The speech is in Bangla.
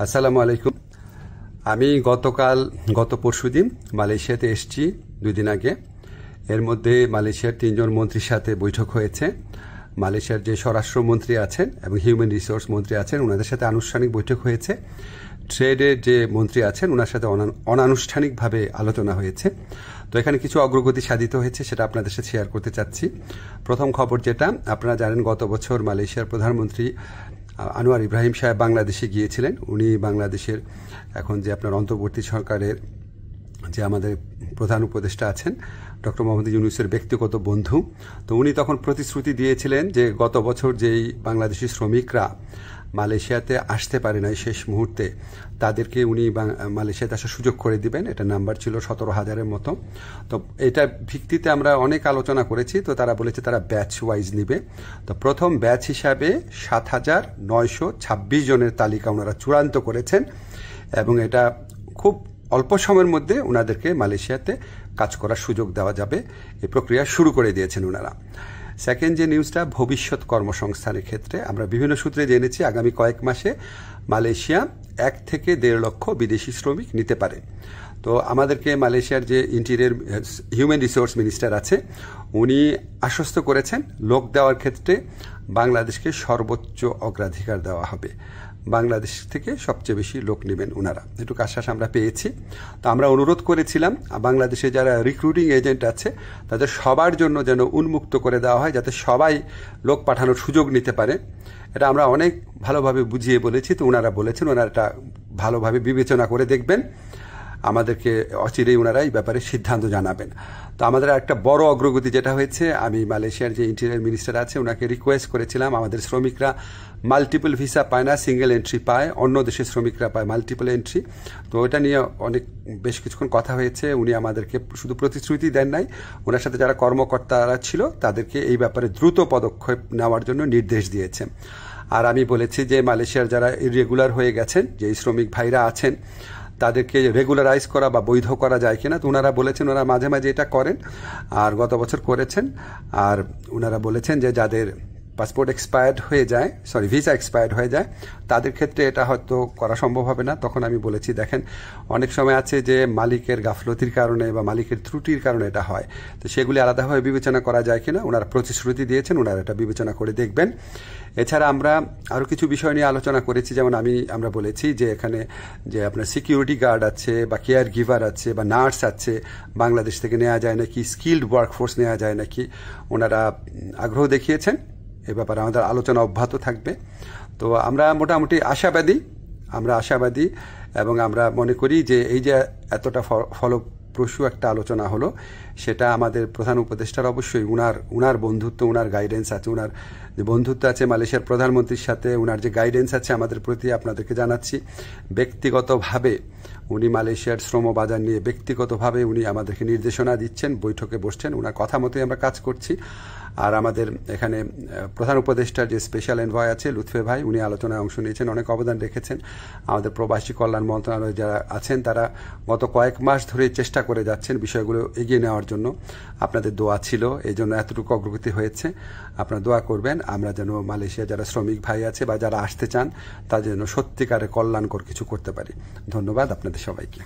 আসসালামু আলাইকুম। আমি গত পরশুদিন মালয়েশিয়াতে এসেছি 2 দিন আগে। এর মধ্যে মালয়েশিয়ার 3 জন মন্ত্রীর সাথে বৈঠক হয়েছে। মালয়েশিয়ার যে স্বরাষ্ট্রমন্ত্রী আছেন এবং হিউম্যান রিসোর্স মন্ত্রী আছেন ওনাদের সাথে আনুষ্ঠানিক বৈঠক হয়েছে। ট্রেডের যে মন্ত্রী আছেন ওনার সাথে অনানুষ্ঠানিকভাবে আলোচনা হয়েছে। তো এখানে কিছু অগ্রগতি সাধিত হয়েছে, সেটা আপনাদের সাথে শেয়ার করতে চাচ্ছি। প্রথম খবর যেটা আপনারা জানেন, গত বছর মালয়েশিয়ার প্রধানমন্ত্রী আনোয়ার ইব্রাহিম সাহেব বাংলাদেশে গিয়েছিলেন। উনি বাংলাদেশের এখন যে আপনার অন্তর্বর্তী সরকারের যে আমাদের প্রধান উপদেষ্টা আছেন ডক্টর মোহাম্মদ ইউনূসের ব্যক্তিগত বন্ধু। তো উনি তখন প্রতিশ্রুতি দিয়েছিলেন যে গত বছর যেই বাংলাদেশি শ্রমিকরা মালয়েশিয়াতে আসতে পারে নাই শেষ মুহূর্তে, তাদেরকে উনি মালয়েশিয়াতে আসার সুযোগ করে দিবেন। এটা নাম্বার ছিল 17,000-এর মতো। তো এটা ভিত্তিতে আমরা অনেক আলোচনা করেছি। তো তারা বলেছে তারা ব্যাচ ওয়াইজ নিবে। তো প্রথম ব্যাচ হিসাবে 7,926 জনের তালিকা ওনারা চূড়ান্ত করেছেন এবং এটা খুব অল্প সময়ের মধ্যে ওনাদেরকে মালয়েশিয়াতে কাজ করার সুযোগ দেওয়া যাবে, এই প্রক্রিয়া শুরু করে দিয়েছেন ওনারা। সেকেন্ড যে নিউজটা, ভবিষ্যৎ কর্মসংস্থানের ক্ষেত্রে আমরা বিভিন্ন সূত্রে জেনেছি আগামী কয়েক মাসে মালয়েশিয়া 1 থেকে 1.5 লক্ষ বিদেশি শ্রমিক নিতে পারে। তো আমাদেরকে মালয়েশিয়ার যে ইন্টেরিয়র হিউম্যান রিসোর্স মিনিস্টার আছে উনি আশ্বস্ত করেছেন লোক দেওয়ার ক্ষেত্রে বাংলাদেশকে সর্বোচ্চ অগ্রাধিকার দেওয়া হবে। বাংলাদেশ থেকে সবচেয়ে বেশি লোক নেবেন ওনারা, এটুকু আশ্বাস আমরা পেয়েছি। তো আমরা অনুরোধ করেছিলাম বাংলাদেশে যারা রিক্রুটিং এজেন্ট আছে তাদের সবার জন্য যেন উন্মুক্ত করে দেওয়া হয়, যাতে সবাই লোক পাঠানোর সুযোগ নিতে পারে। এটা আমরা অনেক ভালোভাবে বুঝিয়ে বলেছি। তো ওনারা বলেছেন ওনারা এটা ভালোভাবে বিবেচনা করে দেখবেন, আমাদেরকে অচিরেই ওনারা এই ব্যাপারে সিদ্ধান্ত জানাবেন। তো আমাদের একটা বড় অগ্রগতি যেটা হয়েছে, আমি মালয়েশিয়ার যে ইন্টেরিয়র মিনিস্টার আছে ওনাকে রিকোয়েস্ট করেছিলাম আমাদের শ্রমিকরা মাল্টিপল ভিসা পায় না, সিঙ্গেল এন্ট্রি পায়, অন্য দেশের শ্রমিকরা পায় মাল্টিপল এন্ট্রি। তো ওটা নিয়ে বেশ কিছুক্ষণ কথা হয়েছে। উনি আমাদেরকে শুধু প্রতিশ্রুতি দেন নাই, ওনার সাথে যারা কর্মকর্তারা ছিল তাদেরকে এই ব্যাপারে দ্রুত পদক্ষেপ নেওয়ার জন্য নির্দেশ দিয়েছেন। আর আমি বলেছি যে মালয়েশিয়ার যারা ইরেগুলার হয়ে গেছেন, যে শ্রমিক ভাইরা আছেন তাদেরকে রেগুলারাইজ করা বা বৈধ করা যায় কিনা। তো ওনারা বলেছেন ওনারা মাঝে মাঝে এটা করেন, আর গত বছর করেছেন। আর ওনারা বলেছেন যে যাদের পাসপোর্ট এক্সপায়ার্ড হয়ে যায়, ভিসা এক্সপায়ার্ড হয়ে যায়, তাদের ক্ষেত্রে এটা হয়তো করা সম্ভব হবে না। তখন আমি বলেছি দেখেন অনেক সময় আছে যে মালিকের গাফলতির কারণে বা মালিকের ত্রুটির কারণে এটা হয়, তো সেগুলি আলাদাভাবে বিবেচনা করা যায় কিনা ওনারা প্রতিশ্রুতি দিয়েছেন, ওনারা এটা বিবেচনা করে দেখবেন। এছাড়া আমরা আরও কিছু বিষয় নিয়ে আলোচনা করেছি, যেমন আমরা বলেছি যে এখানে যে আপনার সিকিউরিটি গার্ড আছে বা কেয়ার গিভার আছে বা নার্স আছে, বাংলাদেশ থেকে নেওয়া যায় নাকি, স্কিল্ড ওয়ার্কফোর্স নেওয়া যায় নাকি, ওনারা আগ্রহ দেখিয়েছেন। এ ব্যাপারে আমাদের আলোচনা অব্যাহত থাকবে। তো আমরা মোটামুটি আশাবাদী এবং আমরা মনে করি যে এই যে এতটা ফলপ্রসূ একটা আলোচনা হলো, সেটা আমাদের প্রধান উপদেষ্টার অবশ্যই উনার বন্ধুত্ব, উনার গাইডেন্স আছে, উনার যে বন্ধুত্ব আছে মালয়েশিয়ার প্রধানমন্ত্রীর সাথে, উনার যে গাইডেন্স আছে আমাদের প্রতি আপনাদেরকে জানাচ্ছি। ব্যক্তিগতভাবে উনি মালয়েশিয়ার শ্রম বাজার নিয়ে ব্যক্তিগতভাবে উনি আমাদেরকে নির্দেশনা দিচ্ছেন, বৈঠকে বসছেন, ওনার কথা মতোই আমরা কাজ করছি। আর আমাদের এখানে প্রধান উপদেষ্টার যে স্পেশাল এনভয় আছে লুৎফে ভাই, উনি আলোচনায় অংশ নিয়েছেন, অনেক অবদান রেখেছেন। আমাদের প্রবাসী কল্যাণ মন্ত্রণালয়ে যারা আছেন তারা গত কয়েক মাস ধরে চেষ্টা করে যাচ্ছেন বিষয়গুলো এগিয়ে নেওয়ার জন্য। আপনাদের দোয়া ছিল, এই জন্য এতটুকু অগ্রগতি হয়েছে। আপনারা দোয়া করবেন আমরা যেন মালয়েশিয়া যারা শ্রমিক ভাই আছে বা যারা আসতে চান তাদের জন্য সত্যিকারের কল্যাণকর কিছু করতে পারি। ধন্যবাদ আপনাদের সবাইকে।